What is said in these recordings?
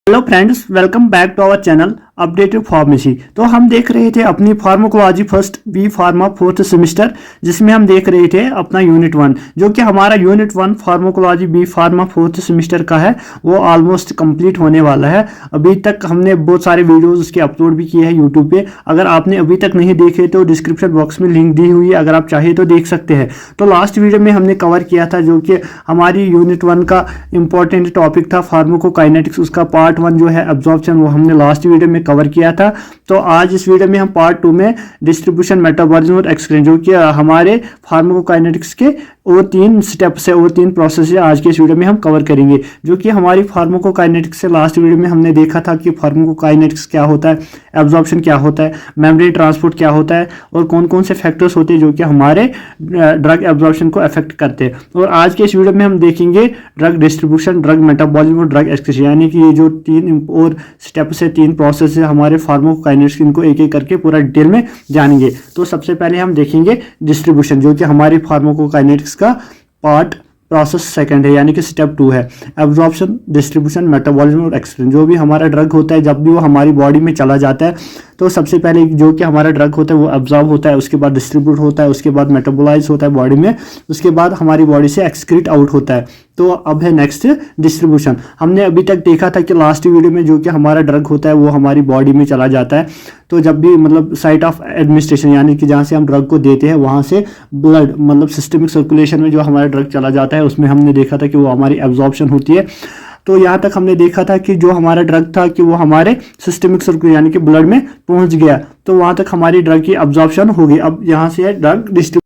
Hello friends, welcome back to our channel updated pharmacy. तो हम देख रहे थे अपनी pharmacology first B pharma fourth semester, जिसमें हम देख रहे थे अपना यूनिट 1, जो कि हमारा unit 1 pharmacology B pharma fourth semester का है। वो ऑलमोस्ट कंप्लीट होने वाला है। अभी तक हमने बहुत सारे वीडियोस उसके अपलोड भी किए हैं यूट्यूब पे। अगर आपने अभी तक नहीं देखे तो डिस्क्रिप्शन बॉक्स में लिंक दी हुई है, अगर आप चाहे तो देख सकते हैं। तो लास्ट वीडियो में हमने कवर किया था जो कि हमारी यूनिट 1 का इंपॉर्टेंट टॉपिक था फार्माकोकाइनेटिक्स, उसका पार्ट 1 जो है एब्जॉर्प्शन, वो हमने लास्ट वीडियो में कवर किया था। तो आज इस वीडियो में हम पार्ट 2 में डिस्ट्रीब्यूशन, मेटाबॉलिज्म और एक्सक्रीशन, जो कि हमारे फार्माकोकाइनेटिक्स के और 3 स्टेप्स है और 3 प्रोसेस है, आज के इस वीडियो में हम कवर करेंगे। जो कि हमारी फार्माकोकाइनेटिक्स से लास्ट वीडियो में हमने देखा था कि फार्माकोकाइनेटिक्स क्या होता है, एब्जॉर्प्शन क्या होता है, मेम्ब्रेन ट्रांसपोर्ट क्या होता है और कौन कौन से फैक्टर्स होते हैं जो कि हमारे ड्रग एब्जॉर्प्शन को अफेक्ट करते हैं। और आज के इस वीडियो में हम देखेंगे ड्रग डिस्ट्रीब्यूशन, ड्रग मेटाबॉलिज्म और ड्रग एक्सक्रीशन, यानी कि ये जो 3 और स्टेप्स है, 3 प्रोसेस है हमारे फार्माकोकाइनेटिक्स, इनको एक एक करके पूरा डिटेल में जानेंगे। तो सबसे पहले हम देखेंगे डिस्ट्रीब्यूशन, जो कि हमारी फार्माकोकाइनेटिक्स का पार्ट प्रोसेस सेकंड है, यानी कि स्टेप 2 है। एब्जॉर्प्शन, डिस्ट्रीब्यूशन, मेटाबॉलिज्म और एक्सक्रीशन, जो भी हमारा ड्रग होता है जब भी वो हमारी बॉडी में चला जाता है तो सबसे पहले जो कि हमारा ड्रग होता है वो एब्जॉर्ब होता है, उसके बाद डिस्ट्रीब्यूट होता है, उसके बाद मेटाबोलाइज होता है बॉडी में, उसके बाद हमारी बॉडी से एक्सक्रीट आउट होता है। तो अब है नेक्स्ट डिस्ट्रीब्यूशन। हमने अभी तक देखा था कि लास्ट वीडियो में जो कि हमारा ड्रग होता है वो हमारी बॉडी में चला जाता है। तो जब भी मतलब साइट ऑफ एडमिनिस्ट्रेशन, यानी कि जहाँ से हम ड्रग को देते हैं वहाँ से ब्लड मतलब सिस्टमिक सर्कुलेशन में जो हमारा ड्रग चला जाता है, उसमें हमने देखा था कि वो हमारी एब्जॉर्प्शन होती है। तो यहाँ तक हमने देखा था कि जो हमारा ड्रग था कि वो हमारे सिस्टमिक सर्कुलेशन यानी कि ब्लड में पहुँच गया, तो वहाँ तक हमारी ड्रग की एब्जॉर्प्शन होगी। अब यहाँ से है ड्रग डिस्ट्रीब्यूशन।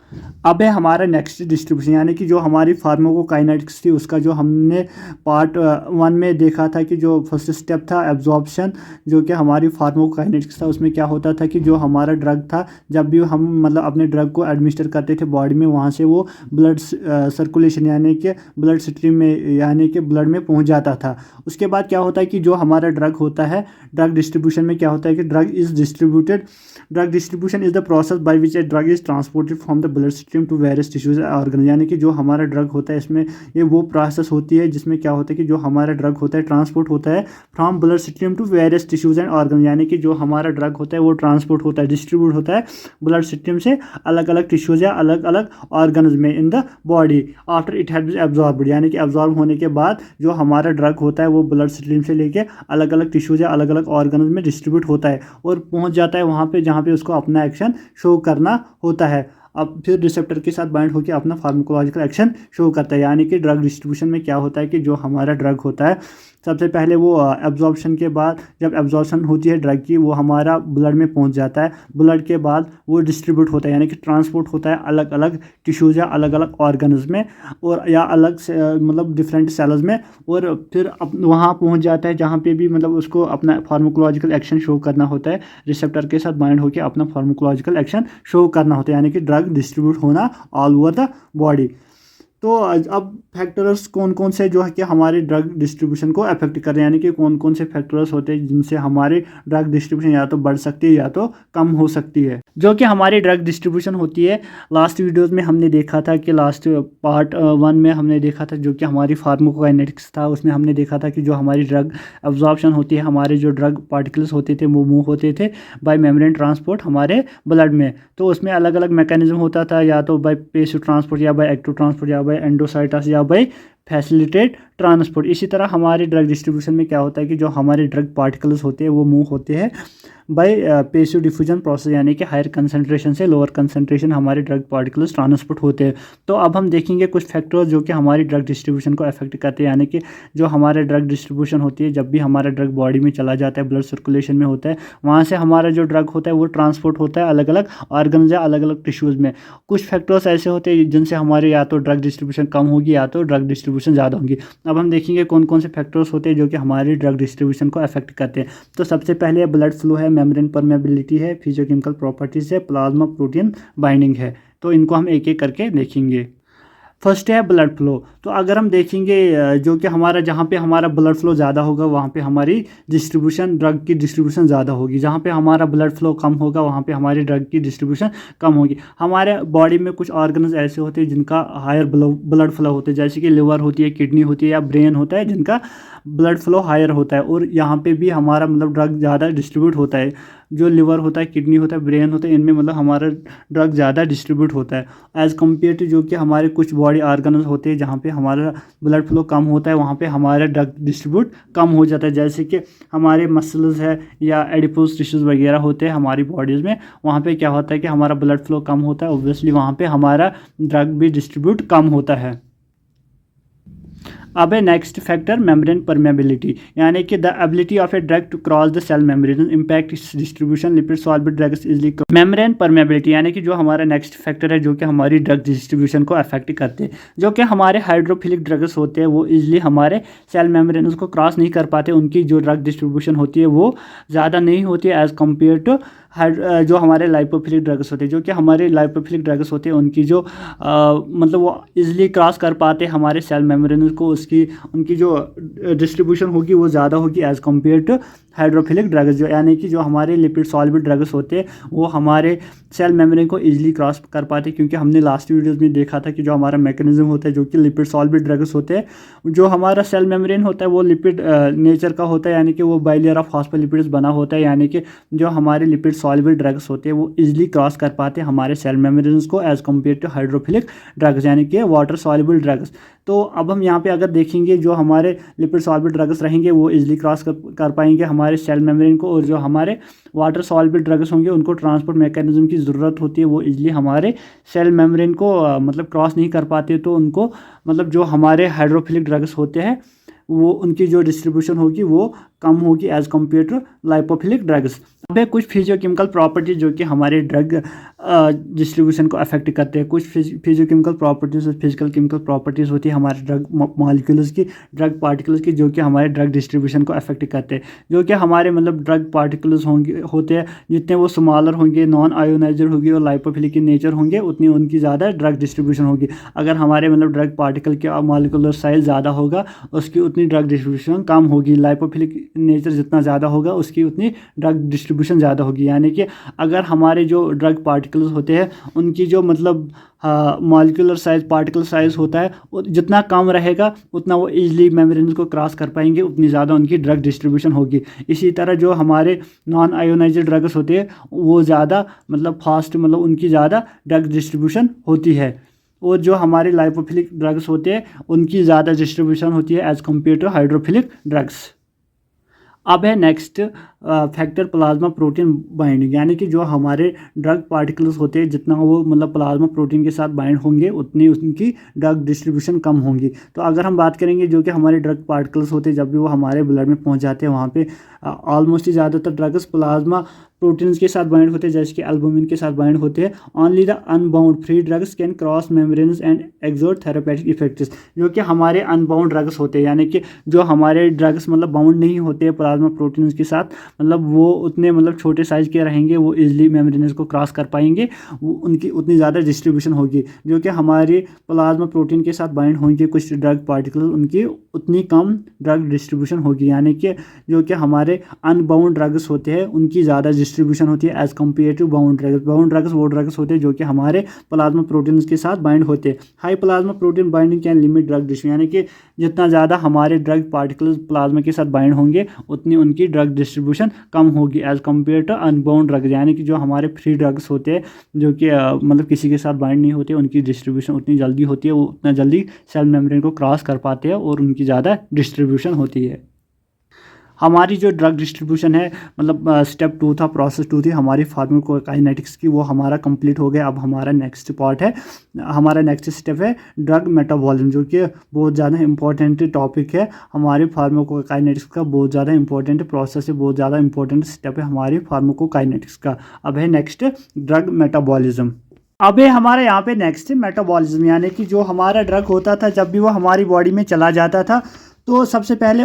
अब है हमारा नेक्स्ट डिस्ट्रीब्यूशन, यानी कि जो हमारी फार्माकोकाइनेटिक्स थी उसका जो हमने पार्ट 1 में देखा था कि जो फर्स्ट स्टेप था एब्जॉर्प्शन, जो कि हमारी फार्माकोकाइनेटिक्स था, उसमें क्या होता था कि जो हमारा ड्रग था जब भी हम मतलब अपने ड्रग को एडमिनिस्टर करते थे बॉडी में, वहाँ से वो ब्लड सर्कुलेशन यानी कि ब्लड स्ट्रीम में यानी कि ब्लड में पहुँच जाता था। उसके बाद क्या होता है कि जो हमारा ड्रग होता है, ड्रग डिस्ट्रीब्यूशन में क्या होता है कि drug is distributed. Drug distribution is the process by which a drug is transported from the blood stream to various tissues organ, यानी कि जो हमारा ड्रग होता है इसमें ये वो प्रोसेस होती है जिसमें क्या होता है कि जो हमारा ड्रग होता है ट्रांसपोर्ट होता है from blood stream to various tissues and organ, यानी कि जो हमारा ड्रग होता है वो ट्रांसपोर्ट होता है, डिस्ट्रीब्यूट होता है ब्लड स्ट्रीम से अलग अलग टिश्यूज या अलग अलग ऑर्गन्स में in the body after it has been absorbed, यानी कि एब्जॉर्ब होने के बाद जो हमारा ड्रग होता है वो ब्लड स्ट्रीम से लेके अलग अलग टिश्यूज या अलग अलग ऑर्गन्स में डिस्ट्रीब्यूट होता है और पहुंच जाता है वहाँ पे जहाँ पे उसको अपना एक्शन शो करना होता है। अब फिर रिसेप्टर के साथ बाइंड होकर अपना फार्माकोलॉजिकल एक्शन शो करता है, यानी कि ड्रग डिस्ट्रीब्यूशन में क्या होता है कि जो हमारा ड्रग होता है सबसे पहले वो एब्जॉर्प्शन के बाद जब एब्जॉर्प्शन होती है ड्रग की, वो हमारा ब्लड में पहुंच जाता है। ब्लड के बाद वो डिस्ट्रीब्यूट होता है, यानी कि ट्रांसपोर्ट होता है अलग अलग टिश्यूज या अलग अलग ऑर्गन्स में और या अलग मतलब डिफरेंट सेल्स में, और फिर वहाँ पहुंच जाता है जहाँ पे भी मतलब उसको अपना फार्माकोलॉजिकल एक्शन शो करना होता है। रिसेप्टर के साथ बाइंड होकर अपना फार्माकोलॉजिकल एक्शन शो करना होता है, यानी कि ड्रग डिस्ट्रीब्यूट होना ऑल ओवर द बॉडी। तो अब फैक्टर्स कौन कौन से जो है कि हमारे ड्रग डिस्ट्रीब्यूशन को अफेक्ट कर रहे हैं, यानी कि कौन कौन से फैक्टर्स होते हैं जिनसे हमारे ड्रग डिस्ट्रीब्यूशन या तो बढ़ सकती है या तो कम हो सकती है, जो कि हमारी ड्रग डिस्ट्रीब्यूशन होती है। लास्ट वीडियोस में हमने देखा था कि लास्ट पार्ट 1 में हमने देखा था जो कि हमारी फार्माकोकाइनेटिक्स था, उसमें हमने देखा था कि जो हमारी ड्रग एब्जॉर्प्शन होती है, हमारे जो ड्रग पार्टिकल्स होते थे वो मूव होते थे बाय मेम्ब्रेन ट्रांसपोर्ट हमारे ब्लड में। तो उसमें अलग अलग मैकेनिज्म होता था, या तो बाय पैसिव ट्रांसपोर्ट या बाय एक्टिव ट्रांसपोर्ट या बाय एंडोसाइटस या बाय फैसिलिटेट ट्रांसपोर्ट। इसी तरह हमारे ड्रग डिस्ट्रीब्यूशन में क्या होता है कि जो हमारे ड्रग पार्टिकल्स होते हैं वो मूव होते हैं बाय पैसिव डिफ्यूजन प्रोसेस, यानी कि हायर कंसंट्रेशन से लोअर कंसंट्रेशन हमारे ड्रग पार्टिकल्स ट्रांसपोर्ट होते हैं। तो अब हम देखेंगे कुछ फैक्टर्स जो कि हमारी ड्रग डिस्ट्रीब्यूशन को अफेक्ट करते हैं, यानी कि जो हमारे ड्रग डिस्ट्रीब्यूशन होती है जब भी हमारा ड्रग बॉडी में चला जाता है, ब्लड सर्कुलेशन में होता है, वहाँ से हमारा जो ड्रग होता है वो ट्रांसपोर्ट होता है अलग अलग ऑर्गन्स या अलग अलग टिश्यूज़ में। कुछ फैक्टर्स ऐसे होते हैं जिनसे हमारे या तो ड्रग डिस्ट्रीब्यूशन कम होगी या तो ड्रग डिस्ट्रीब्यूशन ज़्यादा होगी। अब हम देखेंगे कौन कौन से फैक्टर्स होते हैं जो कि हमारी ड्रग डिस्ट्रीब्यूशन को अफेक्ट करते हैं। तो सबसे पहले ब्लड फ्लो है, मेम्ब्रेन परमेबिलिटी है, फिजियोकेमिकल प्रॉपर्टीज़ है, प्लाज्मा प्रोटीन बाइंडिंग है। तो इनको हम एक एक करके देखेंगे। फर्स्ट है ब्लड फ्लो। तो अगर हम देखेंगे जो कि हमारा जहाँ पे हमारा ब्लड फ्लो ज़्यादा होगा वहाँ पे हमारी डिस्ट्रीब्यूशन ड्रग की डिस्ट्रीब्यूशन ज़्यादा होगी, जहाँ पे हमारा ब्लड फ्लो कम होगा वहाँ पे हमारी ड्रग की डिस्ट्रीब्यूशन कम होगी। हमारे बॉडी में कुछ ऑर्गन्स ऐसे होते हैं जिनका हायर ब्लड फ्लो होता है, जैसे कि लिवर होती है, किडनी होती है या ब्रेन होता है, जिनका ब्लड फ्लो हायर होता है और यहाँ पे भी हमारा मतलब ड्रग ज़्यादा डिस्ट्रीब्यूट होता है। जो लिवर होता है, किडनी होता है, ब्रेन होता है, इनमें मतलब हमारा ड्रग ज़्यादा डिस्ट्रीब्यूट होता है एज़ कम्पेयर टू जो कि हमारे कुछ बॉडी ऑर्गन्स होते हैं जहाँ पे हमारा ब्लड फ्लो कम होता है, वहाँ पे हमारा ड्रग डिस्ट्रीब्यूट कम हो जाता है। जैसे कि हमारे मसल्स है या एडिपोज टिश्यूज़ वगैरह होते हैं हमारी बॉडीज़ में, वहाँ पे क्या होता है कि हमारा ब्लड फ्लो कम होता है, ऑब्वियसली वहाँ पे हमारा ड्रग भी डिस्ट्रीब्यूट कम होता है। अब है नेक्स्ट फैक्टर मेम्ब्रेन परमेबिलिटी, यानी कि the ability of a drug to cross the cell membrane impact distribution lipid solvent drugs easily. Membrane permeability यानी कि जो हमारा नेक्स्ट फैक्टर है जो कि हमारी ड्रग डिस्ट्रीब्यूशन को अफेक्ट करते हैं। जो कि हमारे हाइड्रोफिलिक ड्रग्स होते हैं वो इजली हमारे सेल मेम्ब्रेन को क्रॉस नहीं कर पाते, उनकी जो ड्रग डिस्ट्रीब्यूशन होती है वो ज़्यादा नहीं होती है एज़ कम्पेयर टू जो हमारे लाइपोफिलिक ड्रग्स होते हैं। जो कि हमारे लाइपोफिलिक ड्रग्स होते हैं उनकी जो मतलब वो इजीली क्रॉस कर पाते हैं हमारे सेल मेम्ब्रेन को, उसकी उनकी जो डिस्ट्रीब्यूशन होगी वो ज़्यादा होगी as compare to hydrophilic drugs, जो यानी कि जो हमारे लिपिड सॉल्वेबल ड्रग्स होते हैं वो हमारे सेल मेम्ब्रेन को इजीली क्रॉस कर पाते हैं। क्योंकि हमने लास्ट वीडियोज़ में देखा था कि जो हमारा मैकेनिज्म होता है जो कि लिपिड सॉल्वेबल ड्रग्स होते हैं, जो हमारा सेल मेम्ब्रेन होता है वो लिपिड नेचर का होता है, यानी कि वो बाइलेयर ऑफ फॉस्फोलिपिड्स बना होता है, यानी कि जो हमारे लिपिड सॉल्वेबल ड्रग्स होते हैं वो इजीली क्रॉस कर पाते हैं हमारे सेल मेम्ब्रेन को as compare to hydrophilic drugs यानी कि वाटर सॉल्युबल ड्रग्स। तो अब हम यहाँ पे अगर देखेंगे जो हमारे लिपिड सॉल्युबल ड्रग्स रहेंगे वो इजीली क्रॉस कर पाएंगे हमारे सेल मेम्ब्रेन को, और जो हमारे वाटर सॉल्युबल ड्रग्स होंगे उनको ट्रांसपोर्ट मैकेनिज्म की ज़रूरत होती है, वो इजीली हमारे सेल मेम्ब्रेन को मतलब क्रॉस नहीं कर पाते। तो उनको मतलब जो हमारे हाइड्रोफिलिक ड्रग्स होते हैं वो उनकी जो डिस्ट्रीब्यूशन होगी वो कम होगी as compare to lipophilic drugs. अब है कुछ फिजियोकेमिकल प्रॉपर्टीज जो कि हमारे ड्रग डिस्ट्रीब्यूशन को अफेक्ट करते हैं। कुछ फिजियोकेमिकल प्रॉपर्टीज और फिजिकल केमिकल प्रॉपर्टीज़ होती है हमारे ड्रग मॉलिक्यूल्स की, ड्रग पार्टिकल्स की, जो कि हमारे ड्रग डिस्ट्रीब्यूशन को अफेक्ट करते हैं। जो कि हमारे मतलब ड्रग पार्टिकल्स होते हैं जितने वो स्मॉलर होंगे, नॉन आयोनाइजर होगी और लाइपोफिलिक इन नेचर होंगे, उतनी उनकी ज़्यादा ड्रग डिस्ट्रीब्यूशन होगी। अगर हमारे मतलब ड्रग पार्टिकल के मॉलिक्यूलर साइज ज़्यादा होगा उसकी उतनी ड्रग डिस्ट्रीब्यूशन कम होगी। लाइपोफिलिक नेचर जितना ज़्यादा होगा उसकी उतनी ड्रग डिस्ट्रीब्यूशन ज़्यादा होगी। यानी कि अगर हमारे जो ड्रग पार्टिकल्स होते हैं उनकी जो मतलब मॉलिक्यूलर साइज, पार्टिकल साइज होता है जितना कम रहेगा उतना वो इजीली मेम्ब्रेन को क्रॉस कर पाएंगे, उतनी ज़्यादा उनकी ड्रग डिस्ट्रीब्यूशन होगी। इसी तरह जो हमारे नॉन आयोनाइज्ड ड्रग्स होते हैं वो ज़्यादा मतलब फास्ट मतलब उनकी ज़्यादा ड्रग डिस्ट्रीब्यूशन होती है, और जो हमारे लाइपोफिलिक ड्रग्स होते हैं उनकी ज़्यादा डिस्ट्रीब्यूशन होती है as compare to hydrophilic drugs. अब है next factor plasma protein binding, यानी कि जो हमारे ड्रग पार्टिकल्स होते हैं जितना वो मतलब प्लाज्मा प्रोटीन के साथ बाइंड होंगे उतनी उनकी ड्रग डिस्ट्रीब्यूशन कम होंगी। तो अगर हम बात करेंगे जो कि हमारे ड्रग पार्टिकल्स होते हैं जब भी वो हमारे ब्लड में पहुंच जाते हैं वहाँ पे ऑलमोस्ट ज़्यादातर ड्रग्स प्लाज्मा प्रोटीन्स के साथ बाइंड होते हैं, जैसे कि एल्बुमिन के साथ बाइंड होते हैं। Only the unbound free drugs can cross membranes and exert therapeutic effects, जो कि हमारे अनबाउंड ड्रग्स होते हैं, यानी कि जो हमारे ड्रग्स मतलब बाउंड नहीं होते हैं प्लाज्मा प्रोटीन्स के साथ, मतलब वो उतने मतलब छोटे साइज के रहेंगे, वो इजीली मेम्ब्रेन्स को क्रॉस कर पाएंगे, वो उनकी उतनी ज़्यादा डिस्ट्रीब्यूशन होगी। जो कि हमारे प्लाज्मा प्रोटीन के साथ बाइंड होंगे कुछ ड्रग पार्टिकल, उनकी उतनी कम ड्रग डिस्ट्रीब्यूशन होगी। यानी कि जो कि हमारे अनबाउंड ड्रग्स होते हैं उनकी ज़्यादा डिस्ट्रीब्यूशन होती है as compare to bound drugs. Bound drugs वो ड्रग्स होते हैं जो कि हमारे प्लाज्मा प्रोटीन्स के साथ बाइंड होते हैं। High plasma protein binding can limit drug distribution, यानी कि जितना ज़्यादा हमारे ड्रग पार्टिकल्स प्लाज्मा के साथ बाइंड होंगे उतनी उनकी ड्रग डिस्ट्रीब्यूशन कम होगी as compare to unbound drugs, यानी कि जो हमारे फ्री ड्रग्स होते हैं जो कि मतलब किसी के साथ बाइंड नहीं होते, उनकी डिस्ट्रीब्यूशन उतनी जल्दी होती है, वो उतना जल्दी सेल मेम्ब्रेन को क्रॉस कर पाते हैं और उनकी ज़्यादा डिस्ट्रीब्यूशन होती है। हमारी जो ड्रग डिस्ट्रीब्यूशन है मतलब स्टेप 2 था, प्रोसेस 2 थी हमारी फार्माकोकाइनेटिक्स की, वो हमारा कंप्लीट हो गया। अब हमारा नेक्स्ट पार्ट है, हमारा नेक्स्ट स्टेप है ड्रग मेटाबॉलिज्म, जो कि बहुत ज़्यादा इंपॉर्टेंट टॉपिक है हमारी फार्माकोकाइनेटिक्स का, बहुत ज़्यादा इंपॉर्टेंट प्रोसेस है, बहुत ज़्यादा इंपॉर्टेंट स्टेप है हमारी फार्माकोकाइनेटिक्स का। अब है नेक्स्ट ड्रग मेटाबॉलिज्म। अब है हमारा यहाँ पे नेक्स्ट मेटाबॉलिज्म, यानी कि जो हमारा ड्रग होता था जब भी वो हमारी बॉडी में चला जाता था तो सबसे पहले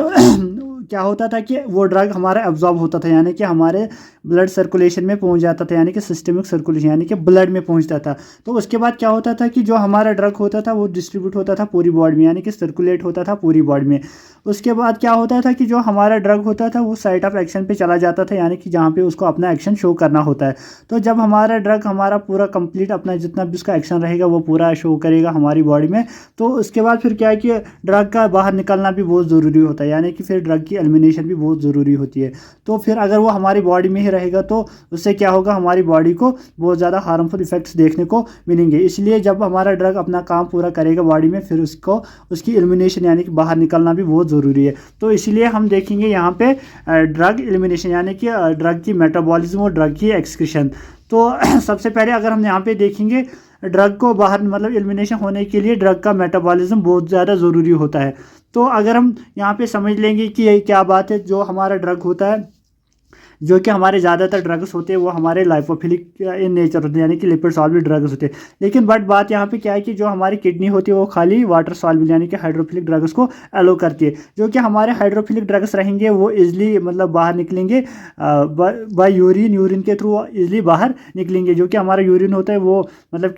क्या होता था कि वो ड्रग हमारा एब्जॉर्ब होता था, यानी कि हमारे ब्लड सर्कुलेशन में पहुंच जाता था, यानी कि सिस्टमिक सर्कुलेशन यानी कि ब्लड में पहुंचता था। तो उसके बाद क्या होता था कि जो हमारा ड्रग होता था वो डिस्ट्रीब्यूट होता था पूरी बॉडी में, यानी कि सर्कुलेट होता था पूरी बॉडी में। उसके बाद क्या होता था कि जो हमारा ड्रग होता था वो साइट ऑफ एक्शन पे चला जाता था, यानी कि जहाँ पे उसको अपना एक्शन शो करना होता है। तो जब हमारा ड्रग हमारा पूरा कंप्लीट अपना जितना भी उसका एक्शन रहेगा वो पूरा शो करेगा हमारी बॉडी में, तो उसके बाद फिर क्या है कि ड्रग का बाहर निकलना भी बहुत ज़रूरी होता है, यानी कि फिर ड्रग की एलिमिनेशन भी बहुत ज़रूरी होती है। तो फिर अगर वो हमारी बॉडी में ही रहेगा तो उससे क्या होगा, हमारी बॉडी को बहुत ज़्यादा हार्मफुल इफेक्ट्स देखने को मिलेंगे। इसलिए जब हमारा ड्रग अपना काम पूरा करेगा बॉडी में, फिर उसको उसकी एलिमिनेशन यानी कि बाहर निकलना भी बहुत ज़रूरी है। तो इसलिए हम देखेंगे यहाँ पे ड्रग एलिमिनेशन यानी कि ड्रग की मेटाबॉलिज्म और ड्रग की एक्सक्रीशन। तो सबसे पहले अगर हम यहाँ पे देखेंगे ड्रग को बाहर मतलब एलिमिनेशन होने के लिए ड्रग का मेटाबॉलिज्म बहुत ज़्यादा ज़रूरी होता है। तो अगर हम यहाँ पे समझ लेंगे कि ये क्या बात है, जो हमारा ड्रग होता है, जो कि हमारे ज़्यादातर ड्रग्स होते हैं वो हमारे लाइपोफिलिक इन नेचर होते हैं, यानी कि लिपिड सॉल्वेबल ड्रग्स होते हैं। लेकिन बट बात यहाँ पे क्या है कि जो हमारी किडनी होती है वो खाली वाटर सॉल्वेबल यानी कि हाइड्रोफिलिक ड्रग्स को अलो करती है। जो कि हमारे हाइड्रोफिलिक ड्रग्स रहेंगे वो इजली मतलब बाहर निकलेंगे बाय यूरिन के थ्रू इजली बाहर निकलेंगे। जो कि हमारा यूरिन होता है वो मतलब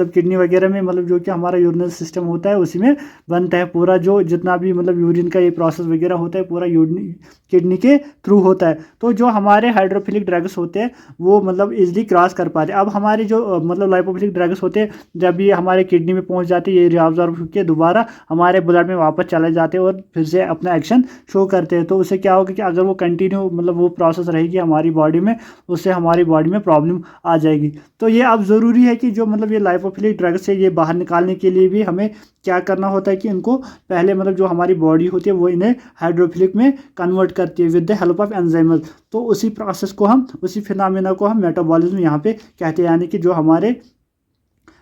किडनी वगैरह में मतलब जो कि हमारा यूरिनल सिस्टम होता है उसी में बनता है पूरा, जो जितना भी मतलब यूरिन का ये प्रोसेस वगैरह होता है पूरा किडनी के थ्रू होता है। तो जो हमारे हाइड्रोफिलिक ड्रग्स होते हैं वो मतलब इजीली क्रॉस कर पाते हैं। अब हमारे जो मतलब लाइपोफिलिक ड्रग्स होते हैं जब ये हमारे किडनी में पहुंच जाते हैं, ये रिअब्जॉर्ब होकर दोबारा हमारे ब्लड में वापस चले जाते हैं और फिर से अपना एक्शन शो करते हैं। तो उससे क्या होगा कि अगर वो कंटिन्यू मतलब वो प्रोसेस रहेगी हमारी बॉडी में, उससे हमारी बॉडी में प्रॉब्लम आ जाएगी। तो ये अब ज़रूरी है कि जो मतलब ये लाइपोफिलिक ड्रग्स है ये बाहर निकालने के लिए भी हमें क्या करना होता है कि इनको पहले मतलब जो हमारी बॉडी होती है वो इन्हें हाइड्रोफिलिक में कन्वर्ट करती है with the help of enzymes. तो उसी प्रोसेस को हम उसी फिनोमेना को हम मेटाबॉलिज्म यहाँ पे कहते हैं, यानी कि जो हमारे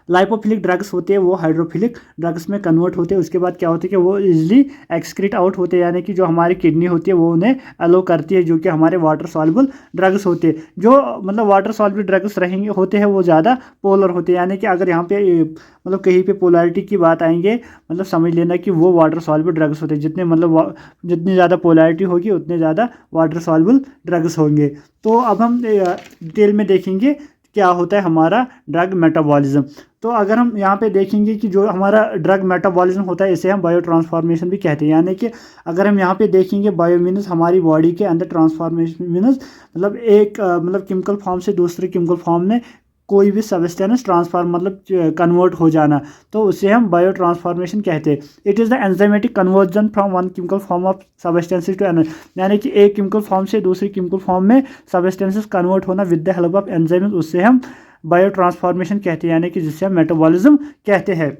लाइपोफिलिक ड्रग्स होते हैं वो हाइड्रोफिलिक ड्रग्स में कन्वर्ट होते हैं। उसके बाद क्या होता है कि वो इजीली एक्सक्रीट आउट होते हैं, यानी कि जो हमारी किडनी होती है वो उन्हें अलो करती है, जो कि हमारे वाटर सॉल्युबल ड्रग्स होते हैं। जो मतलब वाटर सॉल्युबल ड्रग्स रहेंगे होते हैं वो ज़्यादा पोलर होते हैं, यानी कि अगर यहाँ पे मतलब कहीं पे पोलैरिटी की बात आएंगे मतलब समझ लेना कि वो वाटर सॉल्युबल ड्रग्स होते हैं। जितने मतलब जितनी ज़्यादा पोलैरिटी होगी उतने ज़्यादा वाटर सॉल्युबल ड्रग्स होंगे। तो अब हम डिटेल में देखेंगे क्या होता है हमारा ड्रग मेटाबॉलिज्म। तो अगर हम यहाँ पे देखेंगे कि जो हमारा ड्रग मेटाबॉलिज्म होता है इसे हम बायो ट्रांसफॉर्मेशन भी कहते हैं, यानी कि अगर हम यहाँ पे देखेंगे बायो मीन्स हमारी बॉडी के अंदर, ट्रांसफॉर्मेशन मीन्स मतलब एक मतलब केमिकल फॉर्म से दूसरे केमिकल फॉर्म में कोई भी सब्सटेंस ट्रांसफॉर्म मतलब कन्वर्ट हो जाना, तो उसे हम बायो ट्रांसफॉर्मेशन कहते हैं। It is the enzymatic conversion from one chemical form of substances to another, यानी कि एक केमिकल फॉर्म से दूसरे केमिकल फॉर्म में सब्सटेंसेस कन्वर्ट होना with the help of enzymes, उससे हम बायो ट्रांसफॉर्मेशन कहते हैं, यानी कि जिससे हम मेटाबॉलिज्म कहते हैं।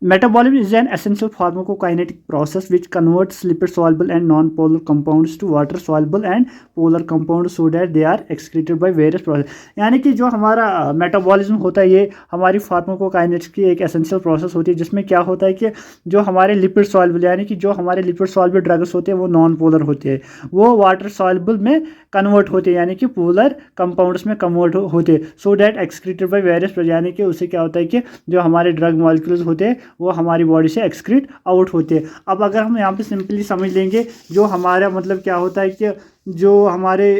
Metabolism is an essential pharmacokinetic process which converts lipid-soluble and non-polar compounds to water-soluble and polar compounds so that they are excreted by various process। यानी कि जो हमारा मेटाबॉलिज्म होता है ये हमारी फार्माकोकाइनेटिक्स की एक एसेंशियल प्रोसेस होती है, जिसमें क्या होता है कि जो हमारे लिपिड सॉल्युबल यानी कि जो हमारे लिपिड सॉल्युबल ड्रग्स होते हैं वो नॉन पोलर होते हैं, वो वाटर सॉल्युबल में कन्वर्ट होते हैं, यानी कि पोलर कंपाउंड्स में कन्वर्ट होते हैं so that excreted by various, यानी कि उससे क्या होता है कि जो हमारे ड्रग मॉलिक्यूल्स होते हैं वो हमारी बॉडी से एक्सक्रीट आउट होते हैं। अब अगर हम यहाँ पे सिंपली समझ लेंगे जो हमारा मतलब क्या होता है कि जो हमारे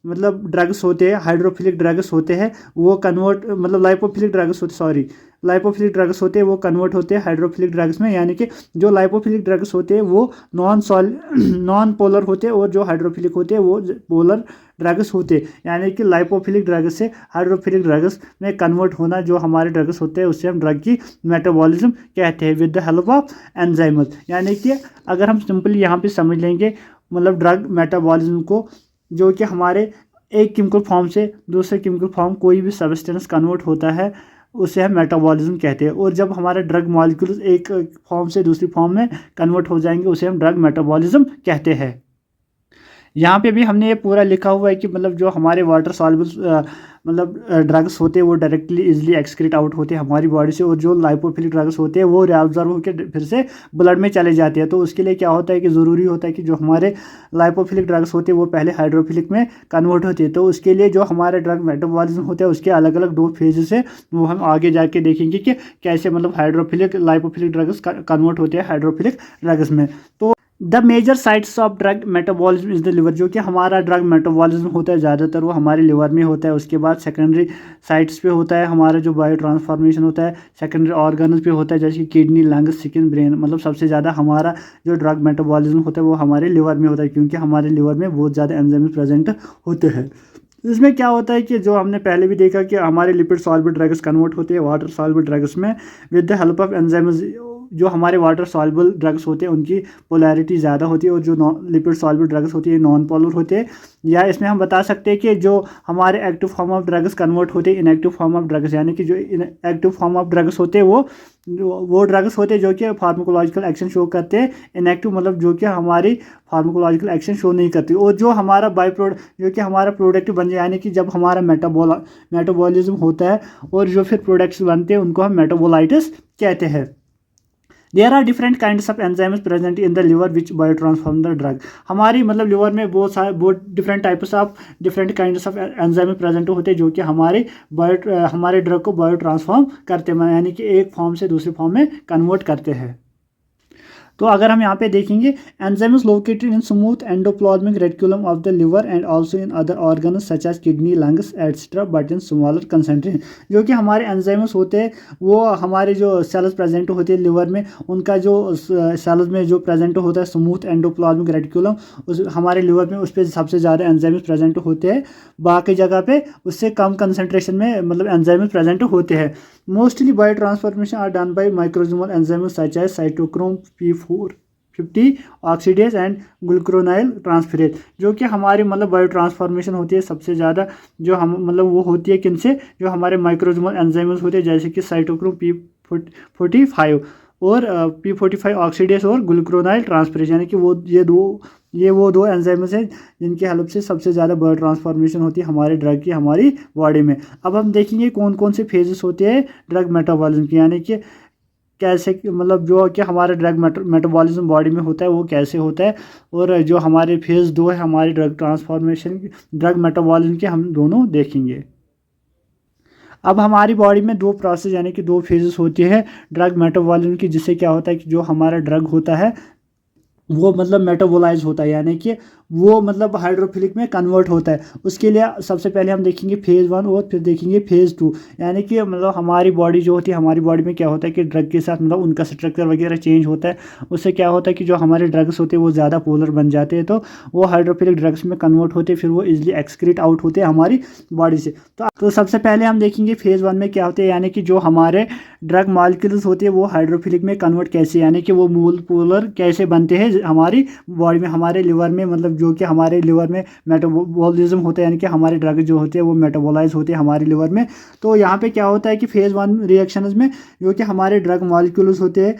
मतलब ड्रग्स होते हैं हाइड्रोफिलिक ड्रग्स होते हैं वो कन्वर्ट मतलब लाइपोफिलिक ड्रग्स होते लाइपोफिलिक ड्रग्स होते हैं वो कन्वर्ट होते हैं हाइड्रोफिलिक ड्रग्स में, यानी कि जो लाइपोफिलिक ड्रग्स होते हैं वो नॉन पोलर होते हैं और जो हाइड्रोफिलिक होते हैं वो पोलर ड्रग्स होते हैं, यानी कि लाइपोफिलिक ड्रग्स से हाइड्रोफिलिक ड्रग्स में कन्वर्ट होना जो हमारे ड्रग्स होते हैं उससे हम ड्रग की मेटाबॉलिज्म कहते हैं with the help of enzymes. यानी कि अगर हम सिंपली यहाँ पे समझ लेंगे मतलब ड्रग मेटाबॉलिज्म को, जो कि हमारे एक केमिकल फॉर्म से दूसरे केमिकल फॉर्म कोई भी सब्सटेंस कन्वर्ट होता है उसे हम मेटाबॉलिज्म कहते हैं, और जब हमारे ड्रग मॉलिक्यूल्स एक फॉर्म से दूसरी फॉर्म में कन्वर्ट हो जाएंगे उसे हम ड्रग मेटाबॉलिज्म कहते हैं। यहाँ पे भी हमने ये पूरा लिखा हुआ है कि मतलब जो हमारे वाटर सॉल्युबल मतलब ड्रग्स होते हैं वो डायरेक्टली इजीली एक्सक्रीट आउट होते हैं हमारी बॉडी से, और जो लाइपोफिलिक ड्रग्स होते हैं वो रिअब्जॉर्ब होकर फिर से ब्लड में चले जाते हैं। तो उसके लिए क्या होता है कि ज़रूरी होता है कि जो हमारे लाइपोफिलिक ड्रग्स होते हैं वो पहले हाइड्रोफिलिक में कन्वर्ट होते हैं। तो उसके लिए जो हमारे ड्रग मेटाबॉलिज्म होता है उसके अलग अलग 2 फेजेस है, वो हम आगे जाके देखेंगे कि कैसे मतलब हाइड्रोफिलिक लाइपोफिलिक ड्रग्स कन्वर्ट होते हैं हाइड्रोफिलिक ड्रग्स में। तो the major sites of drug metabolism is the liver, जो कि हमारा ड्रग मेटाबॉलिज्म होता है ज़्यादातर वो हमारे लिवर में होता है। उसके बाद सेकेंडरी साइट्स पे होता है हमारा जो बायो ट्रांसफॉर्मेशन होता है, सेकेंडरी ऑर्गन्स पे होता है जैसे कि किडनी, लंग्स, स्किन, ब्रेन। मतलब सबसे ज़्यादा हमारा जो ड्रग मेटाबॉलिज्म होता है वो हमारे लिवर में होता है, क्योंकि हमारे लिवर में बहुत ज़्यादा एंजाइम प्रेजेंट होते हैं। इसमें क्या होता है कि जो हमने पहले भी देखा कि हमारे लिपिड सॉल्युबल ड्रग्स कन्वर्ट होते हैं वाटर सॉल्युबल ड्रग्स में with the help of enzymes. जो हमारे वाटर सॉल्युबल ड्रग्स होते हैं उनकी पोलैरिटी ज़्यादा होती है, और जो लिपिड सॉल्युबल ड्रग्स होती है नॉन पोलर होते हैं। या इसमें हम बता सकते हैं कि जो हमारे active form of drugs convert होते हैं इनएक्टिव फॉर्म ऑफ ड्रग्स, यानी कि जो एक्टिव फॉर्म ऑफ ड्रग्स होते हैं वो ड्रग्स होते हैं जो कि फार्माकोलॉजिकल एक्शन शो करते हैं। इनएक्टिव मतलब जो कि हमारी फार्माकोलॉजिकल एक्शन शो नहीं करती। और जो हमारा बाई प्रोडक्ट जो कि हमारा प्रोडक्ट बन जाए, यानी कि जब हमारा मेटाबॉलिज्म होता है और जो फिर प्रोडक्ट्स बनते हैं उनको हम मेटाबोलाइट्स कहते हैं। There are different kinds of enzymes present in the liver which bio transform the drug. हमारी मतलब लिवर में बहुत different types of different kinds of enzyme present होते हैं जो कि हमारे ड्रग को बायो ट्रांसफॉर्म करते हैं, यानी कि एक फॉर्म से दूसरे फॉर्म में कन्वर्ट करते हैं। तो अगर हम यहाँ पे देखेंगे enzyme is located in smooth endoplasmic reticulum of the liver and also in other organs such as kidney, lungs etcetera but in smaller concentration. जो कि हमारे एंजाइम्स होते हैं वो हमारे जो सेल्स प्रेजेंट होते हैं लिवर में, उनका जो सेल्स में जो प्रेजेंट होता है स्मूथ एंडोप्लाज्मिक रेटिकुलम, उस हमारे लिवर में उस पर सबसे ज़्यादा एंजाइम्स प्रेजेंट होते हैं। बाकी जगह पे उससे कम कंसनट्रेशन में मतलब एंजाइम्स प्रेजेंट होते हैं। Mostly bio transformation are done by microsomal enzymes such as cytochrome P450 oxidase and glucuronyl transferase. जो कि हमारी मतलब बायो ट्रांसफॉर्मेशन होती है सबसे ज़्यादा जो हम मतलब वो होती है किनसे, जो हमारे माइक्रोसोमल एंजाइम्स होते हैं जैसे कि साइटोक्रोम P45 और P45 ऑक्सीडेज और ग्लूकुरोनाइल ट्रांसफरेज, यानी कि वो दो एंजाइम्स हैं जिनकी हेल्प से सबसे ज़्यादा बायो ट्रांसफॉर्मेशन होती है हमारे ड्रग की हमारी बॉडी में। अब हम देखेंगे कौन कौन से फेजेस होते हैं ड्रग मेटाबॉलिज्म की, यानी कि कैसे मतलब जो कि हमारे ड्रग मेटाबॉलिज्म बॉडी में होता है वो कैसे होता है, और जो हमारे फेज़ 2 है हमारी ड्रग ट्रांसफॉर्मेशन ड्रग मेटाबॉलिज्म के हम दोनों देखेंगे। अब हमारी बॉडी में 2 प्रोसेस यानी कि 2 फेजेस होती है ड्रग मेटाबॉलिज्म की, जिससे क्या होता है कि जो हमारा ड्रग होता है वो मतलब मेटाबोलाइज होता है, यानी कि वो मतलब हाइड्रोफिलिक में कन्वर्ट होता है। उसके लिए सबसे पहले हम देखेंगे फेज़ 1 और फिर देखेंगे फेज़ 2, यानी कि मतलब हमारी बॉडी जो होती है हमारी बॉडी में क्या होता है कि ड्रग के साथ मतलब उनका स्ट्रक्चर वगैरह चेंज होता है। उससे क्या होता है कि जो हमारे ड्रग्स होते हैं वो ज़्यादा पोलर बन जाते हैं, तो वो हाइड्रोफिलिक ड्रग्स में कन्वर्ट होते हैं, फिर वो इजिली एक्सक्रीट आउट होते हैं हमारी बॉडी से। तो सबसे पहले हम देखेंगे फेज़ 1 में क्या होते हैं, यानी कि जो हमारे ड्रग मॉलिक्यूल्स होते हैं वो हाइड्रोफिलिक में कन्वर्ट कैसे, यानी कि वो मूल पोलर कैसे बनते हैं हमारी बॉडी में, हमारे लिवर में, मतलब जो कि हमारे लिवर में मेटाबॉलिज्म होता है, यानी कि हमारे ड्रग जो होते हैं वो मेटाबोलाइज होते हैं हमारे लिवर में। तो यहाँ पे क्या होता है कि फेज़ 1 रिएक्शंस में जो कि हमारे ड्रग मॉलिक्यूल्स होते हैं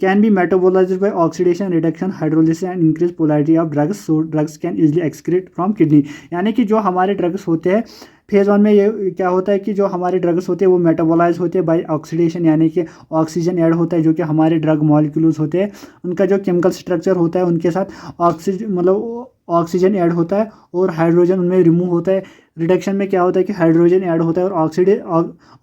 can be metabolised by oxidation, reduction, hydrolysis and increase polarity of drugs, so drugs can easily excrete from kidney. यानी कि जो हमारे ड्रग्स होते हैं फेज़ 1 में ये क्या होता है कि जो हमारे ड्रग्स होते हैं वो मेटाबोलाइज होते हैं बाय ऑक्सीडेशन, यानी कि ऑक्सीजन ऐड होता है जो कि हमारे ड्रग मॉलिक्यूल्स होते हैं उनका जो केमिकल स्ट्रक्चर होता है उनके साथ ऑक्सीजन ऐड होता है और हाइड्रोजन उनमें रिमूव होता है। रिडक्शन में क्या होता है कि हाइड्रोजन ऐड होता है और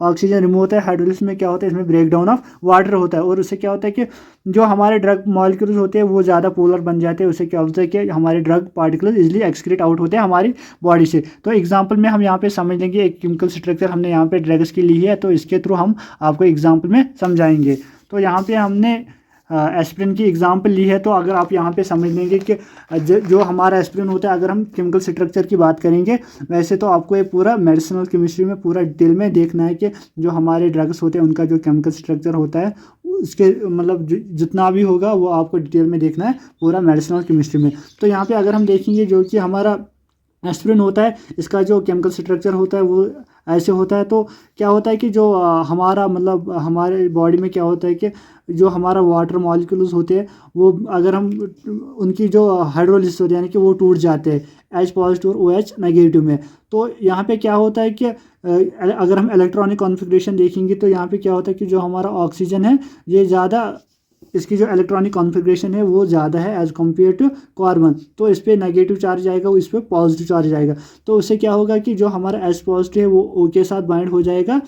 ऑक्सीजन रिमूव होता है। हाइड्रोलिसिस में क्या होता है, इसमें ब्रेक डाउन ऑफ वाटर होता है, और उससे क्या होता है कि जो हमारे ड्रग मॉलिक्यूल्स होते हैं वो ज़्यादा पोलर बन जाते हैं। उससे क्या होता है कि हमारे drug particles easily excrete out होते हैं हमारी बॉडी से। तो एग्जांपल में हम यहाँ पे समझ लेंगे, एक केमिकल स्ट्रक्चर हमने यहाँ पे ड्रग्स की ली है तो इसके थ्रू हम आपको एग्जाम्पल में समझाएंगे। तो यहाँ पे हमने एस्पिरिन की एग्जांपल ली है, तो अगर आप यहाँ पे समझ लेंगे कि जो हमारा एस्पिरिन होता है, अगर हम केमिकल स्ट्रक्चर की बात करेंगे वैसे तो आपको ये पूरा मेडिसिनल केमिस्ट्री में पूरा डिटेल में देखना है कि जो हमारे ड्रग्स होते हैं उनका जो केमिकल स्ट्रक्चर होता है उसके मतलब जितना भी होगा वो आपको डिटेल में देखना है पूरा मेडिसिनल केमिस्ट्री में। तो यहाँ पे अगर हम देखेंगे जो कि हमारा एस्पिरिन होता है, इसका जो केमिकल स्ट्रक्चर होता है वो ऐसे होता है। तो क्या होता है कि जो हमारा मतलब हमारे बॉडी में क्या होता है कि जो हमारा वाटर मॉलिक्यूल्स होते हैं वो अगर हम उनकी जो हाइड्रोलिसिस होती है यानी कि वो टूट जाते हैं एच पॉजिटिव और ओ एच नेगेटिव में। तो यहाँ पे क्या होता है कि अगर हम इलेक्ट्रॉनिक कॉन्फ़िगरेशन देखेंगे तो यहाँ पे क्या होता है कि जो हमारा ऑक्सीजन है ये ज़्यादा, इसकी जो इलेक्ट्रॉनिक कॉन्फ़िगरेशन है वो ज़्यादा है एज़ कम्पेयर टू कार्बन। तो इस पर नेगेटिव चार्ज आएगा, इस पर पॉजिटिव चार्ज आएगा। तो उससे क्या होगा कि जो हमारा एच पॉजिटिव है वो ओ के साथ बाइंड हो जाएगा,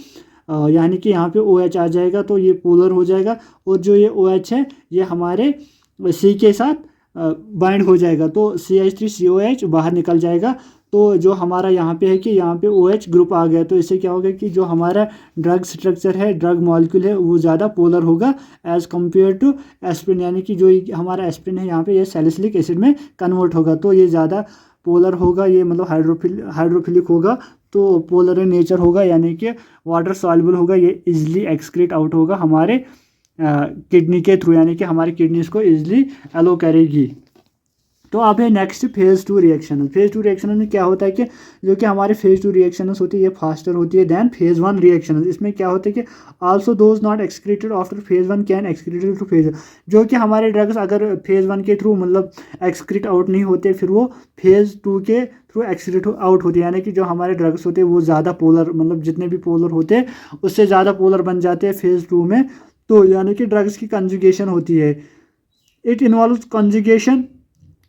यानी कि यहाँ पे ओ एच आ जाएगा तो ये पोलर हो जाएगा। और जो ये ओ एच है ये हमारे सी के साथ बाइंड हो जाएगा तो CH3COH बाहर निकल जाएगा। तो जो हमारा यहाँ पे है कि यहाँ पे OH ग्रुप आ गया, तो इससे क्या होगा कि जो हमारा ड्रग स्ट्रक्चर है, ड्रग मॉलिक्यूल है, वो ज़्यादा पोलर होगा एज़ कम्पेयर टू एस्पिरिन, यानी कि जो हमारा एस्पिरिन है यहाँ पे ये सैलिसिलिक एसिड में कन्वर्ट होगा तो ये ज़्यादा पोलर होगा, ये मतलब हाइड्रोफिलिक होगा। तो पोलर इन नेचर होगा यानी कि वाटर सॉल्युबल होगा, ये इजिली एक्सक्रीट आउट होगा हमारे किडनी के थ्रू, यानी कि हमारी किडनी इसको इजिली अलो करेगी। तो अब है next phase 2 reaction. Phase 2 reaction में क्या होता है कि जो कि हमारे फेज़ 2 रिएक्शन होती है ये फास्टर होती है दैन फेज़ 1 रिएक्शन। इसमें क्या होता है कि also those not excreted after phase 1 can excreted through phase, जो कि हमारे ड्रग्स अगर फेज़ 1 के थ्रू मतलब एक्सक्रीट आउट नहीं होते फिर वो फेज़ 2 के थ्रू एक्सक्रीट आउट होते हैं, यानी कि जो हमारे ड्रग्स होते हैं वो ज़्यादा पोलर, मतलब जितने भी पोलर होते हैं उससे ज़्यादा पोलर बन जाते हैं फेज़ 2 में। तो यानी कि ड्रग्स की कंजुगेशन होती है। It involves conjugation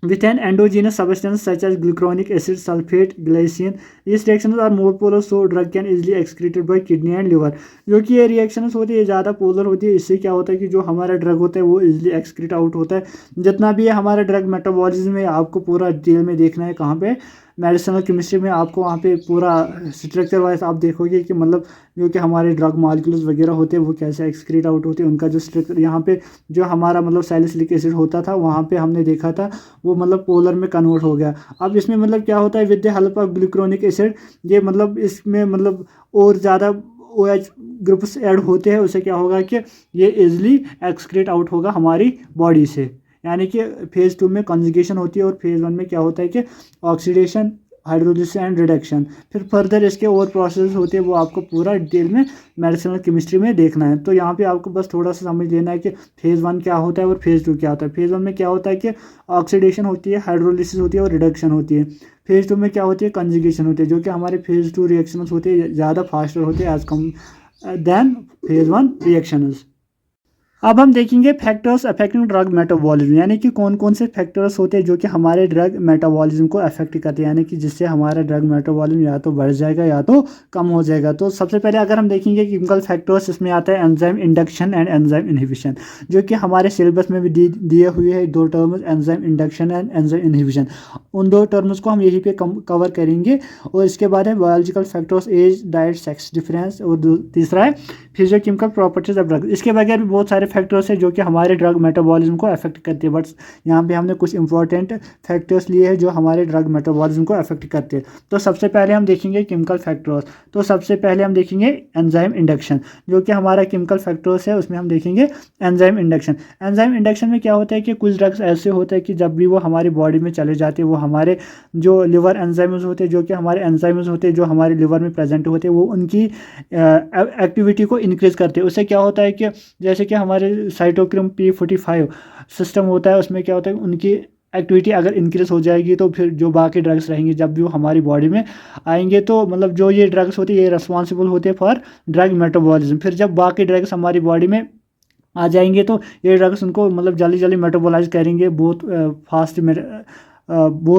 with an endogenous substance such as glucuronic acid, sulfate, glycine. These reactions are more polar so drug can easily excreted by kidney and liver। जो कि ये रिएक्शंस होती है ज़्यादा पोलर होती है, इससे क्या होता है कि जो हमारा ड्रग होता है वो इजीली एक्सक्रीट आउट होता है। जितना भी है हमारा ड्रग मेटाबॉलिज्म में आपको पूरा डिटेल में देखना है, कहाँ पे मेडिसिनल केमिस्ट्री में आपको वहाँ पे पूरा स्ट्रक्चर वाइज आप देखोगे कि मतलब जो कि हमारे ड्रग मॉलिक्यूल्स वगैरह होते हैं वो कैसे एक्सक्रीट आउट होते हैं, उनका जो स्ट्रक्चर यहाँ पे जो हमारा मतलब सैलिसिलिक एसिड होता था वहाँ पे हमने देखा था वो मतलब पोलर में कन्वर्ट हो गया। अब इसमें मतलब क्या होता है with the help of glucuronic acid, ये मतलब इसमें मतलब और ज़्यादा OH ग्रुप्स ऐड होते हैं, उससे क्या होगा कि ये इजली एक्सक्रीट आउट होगा हमारी बॉडी से। यानी कि फेज़ 2 में कंजुगेशन होती है और फेज़ 1 में क्या होता है कि ऑक्सीडेशन, हाइड्रोलिसिस एंड रिडक्शन। फिर फर्दर इसके और प्रोसेस होते हैं वो आपको पूरा डिटेल में मेडिसिनल केमिस्ट्री में देखना है। तो यहाँ पे आपको बस थोड़ा सा समझ लेना है कि फेज़ 1 क्या होता है और फेज़ 2 क्या होता है। फेज़ 1 में क्या होता है कि ऑक्सीडेशन होती है, हाइड्रोलिसिस होती है और रिडक्शन होती है। फेज़ 2 में क्या होती है, कंजुगेशन होती है, जो कि हमारे फेज़ 2 रिएक्शन होते हैं ज़्यादा फास्टर होते हैं एज कम दैन फेज़ 1 रिएक्शंस। अब हम देखेंगे फैक्टर्स अफेक्टिंग ड्रग मेटाबॉलिज्म, यानी कि कौन कौन से फैक्टर्स होते हैं जो कि हमारे ड्रग मेटाबॉलिज्म को अफेक्ट करते हैं, यानी कि जिससे हमारा ड्रग मेटाबॉलिज्म या तो बढ़ जाएगा या तो कम हो जाएगा। तो सबसे पहले अगर हम देखेंगे केमिकल फैक्टर्स, इसमें आता है enzyme induction and enzyme inhibition, जो कि हमारे सिलेबस में भी दिए हुए हैं दो terms, enzyme induction and enzyme inhibition. उन दो टर्म्स को हम यहीं पे कवर करेंगे। और इसके बाद है biological factors, age, diet, sex difference, और तीसरा है फिजियोकेमिकल प्रॉपर्टीज ऑफ ड्रग। इसके बगैर भी बहुत सारे फैक्टर्स हैं जो कि हमारे ड्रग मेटाबॉलिज्म को अफेक्ट करते हैं, बट यहाँ पे हमने कुछ इंपॉर्टेंट फैक्टर्स लिए हैं जो हमारे ड्रग मेटाबॉलिज्म को अफेक्ट करते हैं। तो सबसे पहले हम देखेंगे केमिकल फैक्टर्स। तो सबसे पहले हम देखेंगे एंजाइम इंडक्शन, जो कि हमारा केमिकल फैक्टर्स है, उसमें हम देखेंगे एंजाइम इंडक्शन। एंजाइम इंडक्शन में क्या होता है कि कुछ ड्रग्स ऐसे होते हैं कि जब भी वो हमारी बॉडी में चले जाते हैं वो हमारे जो लिवर एंजाइम्स होते हैं, जो कि हमारे एंजाइम्स होते हैं जो हमारे लिवर में प्रेजेंट होते हैं, वो उनकी एक्टिविटी को इंक्रीज करते हैं। उससे क्या होता है कि जैसे कि हमारे साइटोक्रोम P45 सिस्टम होता है, उसमें क्या होता है उनकी एक्टिविटी अगर इंक्रीज हो जाएगी तो फिर जो बाकी ड्रग्स रहेंगे जब भी वो हमारी बॉडी में आएंगे तो मतलब जो ये ड्रग्स होते हैं ये रिस्पॉन्सिबल होते हैं फॉर ड्रग मेटाबॉलिज्म। फिर जब बाकी ड्रग्स हमारी बॉडी में आ जाएंगे तो ये ड्रग्स उनको मतलब जल्दी जल्दी मेटाबोलाइज करेंगे, बहुत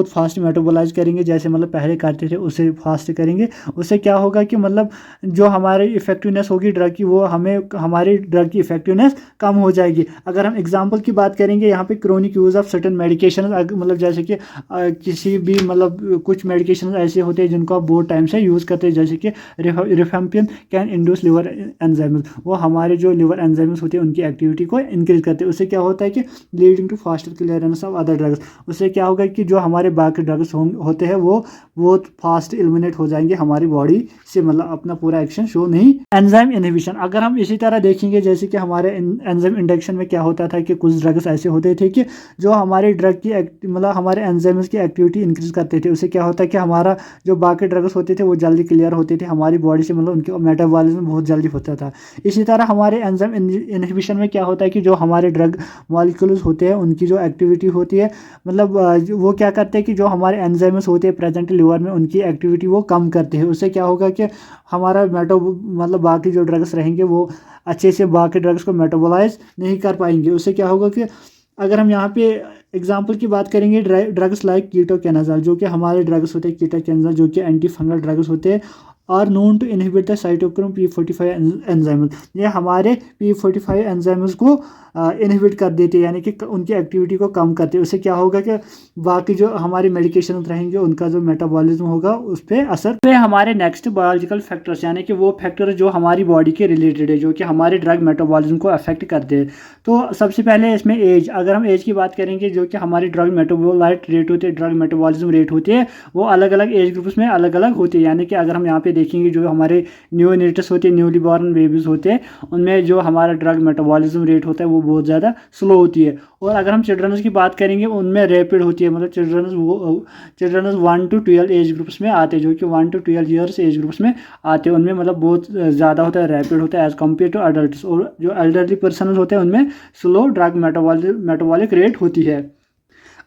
फास्ट मेटाबोलाइज करेंगे, जैसे मतलब पहले करते थे उससे फास्ट करेंगे। उससे क्या होगा कि मतलब जो हमारी इफेक्टिवनेस होगी ड्रग की वो हमारी ड्रग की इफेक्टिवनेस कम हो जाएगी। अगर हम एग्जांपल की बात करेंगे यहाँ पे chronic use of certain medication, मतलब जैसे कि किसी भी मतलब कुछ मेडिकेशन ऐसे होते हैं जिनको आप बहुत टाइम से यूज़ करते हैं, जैसे कि रिफेम्पिन कैन इंड्यूस लिवर एंजाइम्स, वो हमारे जो लिवर एंजाइम्स होते हैं उनकी एक्टिविटी को इंक्रीज करते हैं। उससे क्या होता है कि leading to faster clearance of other drugs. उससे क्या होगा कि कि जो हमारे बाकी ड्रग्स होते हैं वो बहुत फास्ट एलिमिनेट हो जाएंगे हमारी बॉडी से, मतलब अपना पूरा एक्शन शो नहीं। एंजाइम इनहिबिशन, अगर हम इसी तरह देखेंगे जैसे कि हमारे एंजाइम इंडक्शन में क्या होता था कि कुछ ड्रग्स ऐसे होते थे कि जो हमारे ड्रग की मतलब हमारे एंजाइम्स की एक्टिविटी इंक्रीज करते थे। उससे क्या होता है कि हमारा जो बाकी ड्रग्स होते थे वो जल्दी क्लियर होते थे हमारी बॉडी से, मतलब उनके मेटाबॉलिज्म बहुत जल्दी होता था। इसी तरह हमारे एंजाइम इनहिबिशन में क्या होता है कि जो हमारे ड्रग मॉलिक्यूल्स होते हैं उनकी जो एक्टिविटी होती है, मतलब वो क्या करते हैं कि जो हमारे एंजाइम्स होते हैं प्रेजेंट लिवर में उनकी एक्टिविटी वो कम करते हैं। उससे क्या होगा कि हमारा मतलब बाकी जो ड्रग्स रहेंगे वो अच्छे से बाकी ड्रग्स को मेटाबोलाइज नहीं कर पाएंगे। उससे क्या होगा कि अगर हम यहाँ पे एग्जाम्पल की बात करेंगे ड्रग्स लाइक कीटोकेनाजोल, जो कि हमारे ड्रग्स होते हैं कीटोकेनाजोल जो कि एंटी फंगल ड्रग्स होते हैं, are known to inhibit the cytochrome P45 enzyme. ये हमारे P45 एंजाइम्स को इनहिबिट कर देते हैं, यानी कि उनकी एक्टिविटी को कम करते हैं। उससे क्या होगा कि बाकी जो हमारी मेडिकेशन रहेंगे उनका जो मेटाबॉलिज्म होगा उस पर असर। पे हमारे नेक्स्ट बायोलॉजिकल फैक्टर्स, यानी कि वो फैक्टर जो हमारी बॉडी के रिलेटेड है जो कि हमारे ड्रग मेटाबॉलिज्म को अफेक्ट करते हैं। तो सबसे पहले इसमें एज, अगर हम एज की बात करेंगे जो कि हमारी ड्रग मेटाबोलाइट रेट होती है, ड्रग मेटाबॉलिज्म रेट होती है, वो अलग अलग एज ग्रुप्स में अलग अलग होती है। यानी कि अगर हम यहाँ पे देखेंगे जो हमारे न्यूनेटस होते हैं, न्यूली बॉर्न बेबीज होते हैं, उनमें जो हमारा ड्रग मेटाबॉलिज्म रेट होता है वो बहुत ज़्यादा स्लो होती है। और अगर हम चिल्ड्रंस की बात करेंगे उनमें रैपिड होती है, मतलब चिल्ड्रंस 1 to 12 एज ग्रुप्स में आते हैं, जो कि 1 to 12 ईयर्स एज ग्रुप्स में आते हैं, उनमें मतलब बहुत ज़्यादा होता है, रैपिड होता है एज कम्पेयर टू अडल्ट। और जो एल्डरली पर्सन होते हैं उनमें स्लो ड्रग मेटाबॉलिक रेट होती है।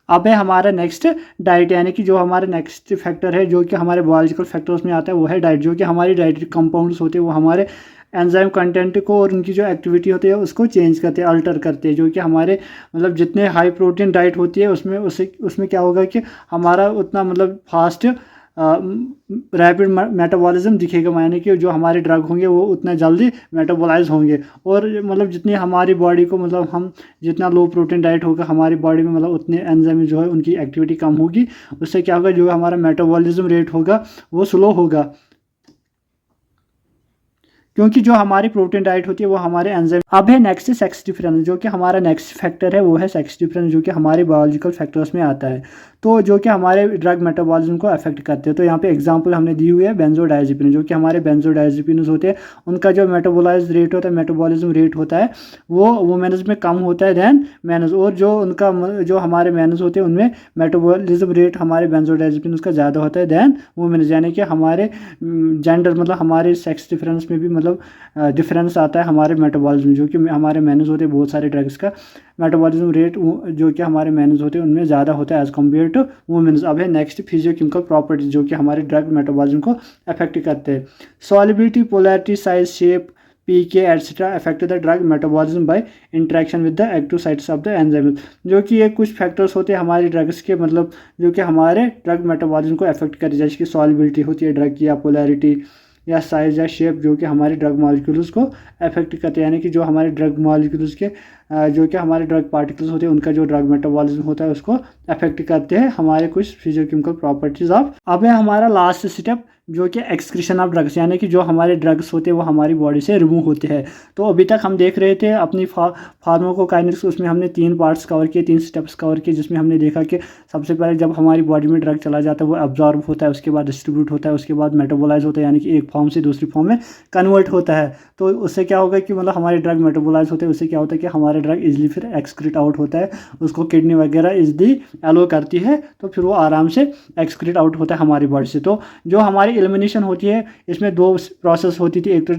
अब है हमारा नेक्स्ट डाइट, यानी कि जो हमारा नेक्स्ट फैक्टर है जो कि हमारे बायोलॉजिकल फैक्टर्स में आता है वो है डाइट, जो कि हमारी डाइटरी कंपाउंड्स होते हैं वो हमारे एंजाइम कंटेंट को और उनकी जो एक्टिविटी होती है उसको चेंज करते हैं, अल्टर करते हैं। जो कि हमारे मतलब जितने हाई प्रोटीन डाइट होती है उसमें क्या होगा कि हमारा उतना मतलब फास्ट रैपिड मेटाबॉलिज्म दिखेगा, यानी कि जो हमारे ड्रग होंगे वो उतना जल्दी मेटाबोलाइज होंगे। और मतलब जितनी हमारी बॉडी को मतलब हम जितना लो प्रोटीन डाइट होगा हमारी बॉडी में, मतलब उतने एंजाइम जो है उनकी एक्टिविटी कम होगी। उससे क्या होगा, जो हमारा मेटाबॉलिज्म रेट होगा वो स्लो होगा, क्योंकि जो हमारी प्रोटीन डाइट होती है वो हमारे एंजाइम। अब है नेक्स्ट सेक्स डिफरेंस, जो कि हमारा नेक्स्ट फैक्टर है वो है सेक्स डिफरेंस, जो कि हमारे बायोलॉजिकल फैक्टर्स में आता है, तो जो कि हमारे ड्रग मेटाबॉलिज्म को अफेक्ट करते हैं। तो यहाँ पे एग्जांपल हमने दी हुई है बेंजोडाइजेपिन, जो कि हमारे बेंजोडाइजेपिन होते हैं उनका जो मेटाबोलाइज रेट होता है, मेटाबॉलिज्म रेट होता है वो वुमेन्स में कम होता है दैन मैनस। और जो उनका जो हमारे मैनस होते हैं उनमें मेटाबॉलिज्म रेट हमारे बेंजोडाइजेपिन उसका ज़्यादा होता है दैन वुमेन्स, यानी कि हमारे जेंडर मतलब हमारे सेक्स डिफरेंस में भी मतलब डिफरेंस आता है हमारे मेटाबॉलिज्म। जो कि हमारे मैनस होते हैं बहुत सारे ड्रग्स का मेटाबॉलिज्म रेट जो कि हमारे मैनस होते हैं उनमें ज़्यादा होता है एज कम्पेयर टू वुमेन्स। अब है नेक्स्ट फिजियोकेमिकल प्रॉपर्टीज, जो कि हमारे ड्रग मेटाबॉलिज्म को अफेक्ट करते हैं। Solubility, polarity, size, shape, PK etcetera affect the drug metabolism by interaction with the active sites of the enzyme. जो कि ये कुछ फैक्टर्स होते हैं हमारे ड्रग्स के, मतलब जो कि हमारे ड्रग मेटाबॉलिज्म को अफेक्ट करते हैं, जैसे कि सॉलिबिलिटी होती है ड्रग की, या पोलैरिटी या साइज या शेप, जो कि हमारे ड्रग मॉलिक्यूल्स को अफेक्ट करते हैं, यानी कि जो हमारे ड्रग मॉलिक्यूल्स के जो कि हमारे ड्रग पार्टिकल्स होते हैं उनका जो ड्रग मेटाबॉलिज्म होता है उसको अफेक्ट करते हैं हमारे कुछ फिजियोकेमिकल प्रॉपर्टीज ऑफ। अब है हमारा लास्ट स्टेप जो कि एक्सक्रीशन ऑफ ड्रग्स, यानी कि जो हमारे ड्रग्स होते हैं वो हमारी बॉडी से रिमूव होते हैं। तो अभी तक हम देख रहे थे अपनी फार्माकोकाइनेटिक्स, उसमें हमने 3 पार्ट्स कवर किए, 3 स्टेप्स कवर किए, जिसमें हमने देखा कि सबसे पहले जब हमारी बॉडी में ड्रग चला जाता है वो अब्जॉर्ब होता है, उसके बाद डिस्ट्रीब्यूट होता है, उसके बाद मेटाबोलाइज होता है, यानी कि एक फॉर्म से दूसरी फॉर्म में कन्वर्ट होता है। तो उससे क्या होगा कि मतलब हमारे ड्रग मेटाबोलाइज होते हैं, उससे क्या होता है कि हमारे ड्रग इजली फिर एक्सक्रीट आउट होता है, उसको किडनी वगैरह इजली एलो करती है, तो फिर वो आराम से एक्सक्रीट आउट होता है हमारी बॉडी से। तो जो हमारी एलिमिनेशन होती है इसमें 2 प्रोसेस होती थी, एक तो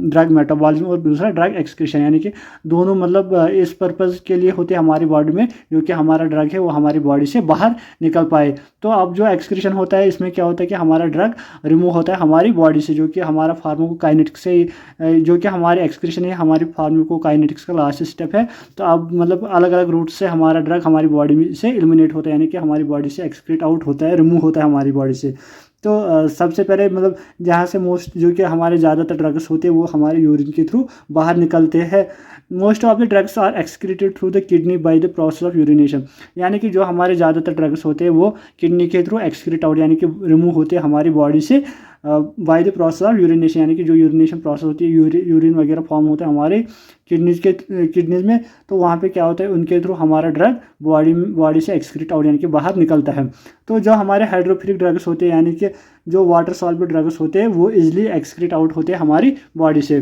ड्रग मेटाबॉलिज्म और दूसरा ड्रग एक्सक्रीशन, यानी कि दोनों मतलब इस पर्पज़ के लिए होते हैं हमारी बॉडी में, जो कि हमारा ड्रग है वो हमारी बॉडी से बाहर निकल पाए। तो अब जो एक्सक्रीशन होता है इसमें क्या होता है कि हमारा ड्रग रिमूव होता है हमारी बॉडी से, जो कि हमारा फार्माकोकाइनेटिक्स से, जो कि हमारे एक्सक्रीशन है हमारी फार्माकोकाइनेटिक्स का लास्ट स्टेप है। तो अब मतलब अलग अलग रूट से हमारा ड्रग हमारी बॉडी से एलिमिनेट होता है, यानी कि हमारी बॉडी से एक्सक्रीट आउट होता है, रिमूव होता है हमारी बॉडी से। तो सबसे पहले मतलब जहाँ से मोस्ट जो कि हमारे ज़्यादातर ड्रग्स होते हैं वो हमारे यूरिन के थ्रू बाहर निकलते हैं। Most of the drugs are excreted through the kidney by the process of urination, यानी कि जो हमारे ज़्यादातर ड्रग्स होते हैं वो किडनी के थ्रू एक्सक्रीट आउट यानी कि रिमूव होते हैं हमारी बॉडी से bye the process of urination, यानी कि जो यूरिनेशन प्रोसेस होती है, यूरिन वगैरह फॉर्म होता है हमारे किडनीज में, तो वहाँ पे क्या होता है, उनके थ्रू हमारा ड्रग बॉडी से एक्सक्रीट आउट यानी कि बाहर निकलता है। तो जो हमारे हाइड्रोफिलिक ड्रग्स होते हैं यानी कि जो वाटर सॉल्युबल ड्रग्स होते हैं वो इजिली एक्सक्रीट आउट होते हैं हमारी बॉडी से।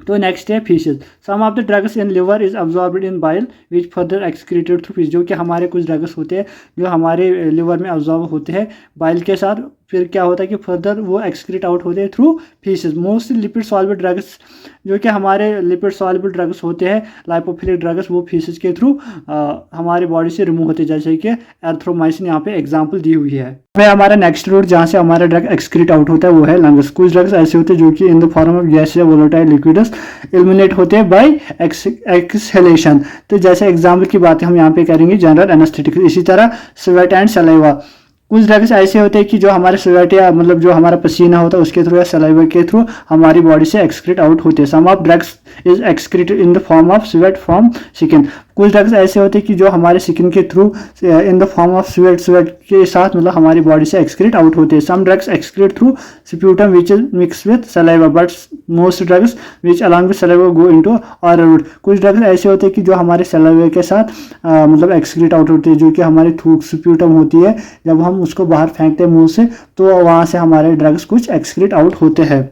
तो नेक्स्ट है faeces. Some of the drugs in liver is absorbed in bile which further excreted through faeces, जो कि हमारे कुछ ड्रग्स होते हैं जो हमारे लिवर में अब्जॉर्ब होते हैं बाइल के साथ, फिर क्या होता है कि फर्दर वो एक्सक्रीट आउट होते हैं through faeces. Mostly lipid soluble drugs, जो कि हमारे लिपिड सॉल्युबल ड्रग्स होते हैं, लाइपोफिलिक ड्रग्स, वो फीसेस के थ्रू हमारी बॉडी से रिमूव होते हैं, जैसे कि एरिथ्रोमाइसिन यहाँ पे एग्जांपल दी हुई है। हमारा नेक्स्ट रूट जहाँ से हमारा ड्रग एक्सक्रीट आउट होता है वो है लंग्स। कुछ ड्रग्स ऐसे होते हैं जो कि इन द फॉर्म ऑफ गैस या वोलेटाइल लिक्विड्स एलिमिनेट होते हैं बाय एक्सहेलेशन। तो जैसे एग्जाम्पल की बातें हम यहाँ पे करेंगे जनरल एनेस्थेटिक। इसी तरह स्वेट एंड सलाइवा, कुछ ड्रग्स ऐसे होते हैं कि जो हमारे स्वेट या मतलब जो हमारा पसीना होता है उसके थ्रू या सलाइवा के थ्रू हमारी बॉडी से एक्सक्रीट आउट होते हैं। Some of drugs is excreted in the form of sweat from skin. कुछ ड्रग्स ऐसे होते हैं कि जो हमारे स्किन के through in the form of sweat के साथ मतलब हमारी बॉडी से एक्सक्रीट आउट होते हैं। Some drugs excrete through sputum which is mix with saliva but most drugs which along with saliva go into oral route. कुछ drugs ऐसे होते हैं कि जो हमारे सलाइवा के साथ मतलब एक्सक्रीट आउट होते हैं, जो कि हमारी थूक स्प्यूटम होती है, जब हम उसको बाहर फेंकते हैं मुंह से तो वहां से हमारे ड्रग्स कुछ एक्सक्रीट आउट होते हैं।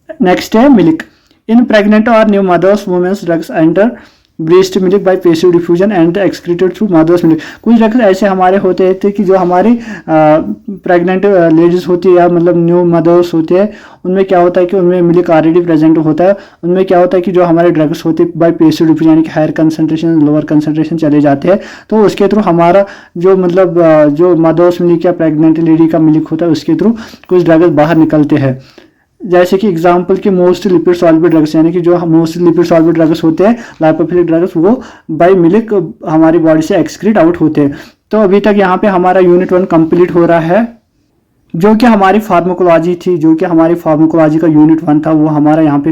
नेक्स्ट है मिल्क। इन प्रेग्नेंट और new mothers women's drugs enter breast milk by passive diffusion and excreted through mothers milk. कुछ ड्रग्स ऐसे हमारे होते हैं कि जो हमारी प्रेग्नेंट लेडीज होती है या मतलब न्यू मदर्स होते हैं, उनमें क्या होता है कि उनमें मिल्क ऑलरेडी प्रेजेंट होता है। उनमें क्या होता है कि जो हमारे ड्रग्स होते हैं बाय पैसिव डिफ्यूजन यानी कि हायर कंसंट्रेशन लोअर कंसंट्रेशन चले जाते हैं, तो उसके थ्रू हमारा जो मतलब जो मदर्स मिल्क या प्रेग्नेंट लेडी का मिल्क होता है उसके थ्रू कुछ ड्रग्स बाहर निकलते हैं। जैसे कि एग्जांपल के मोस्ट लिपिड सॉल्युबल ड्रग्स यानी कि जो मोस्ट लिपिड सॉल्युबल ड्रग्स होते हैं लाइपोफिलिक ड्रग्स, वो बाय मिल्क हमारी बॉडी से एक्सक्रीट आउट होते हैं। तो अभी तक यहाँ पे हमारा यूनिट 1 कंप्लीट हो रहा है, जो कि हमारी फार्माकोलॉजी थी, जो कि हमारी फार्माकोलॉजी का यूनिट 1 था, वो हमारा यहाँ पे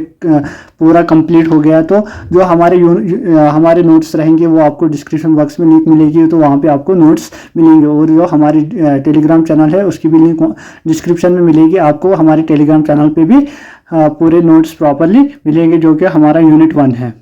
पूरा कंप्लीट हो गया। तो जो हमारे नोट्स रहेंगे वो आपको डिस्क्रिप्शन बॉक्स में लिंक मिलेगी, तो वहाँ पे आपको नोट्स मिलेंगे। और जो हमारी टेलीग्राम चैनल है उसकी भी लिंक डिस्क्रिप्शन में मिलेगी। आपको हमारे टेलीग्राम चैनल पे भी पूरे नोट्स प्रॉपरली मिलेंगे, जो कि हमारा यूनिट 1 है।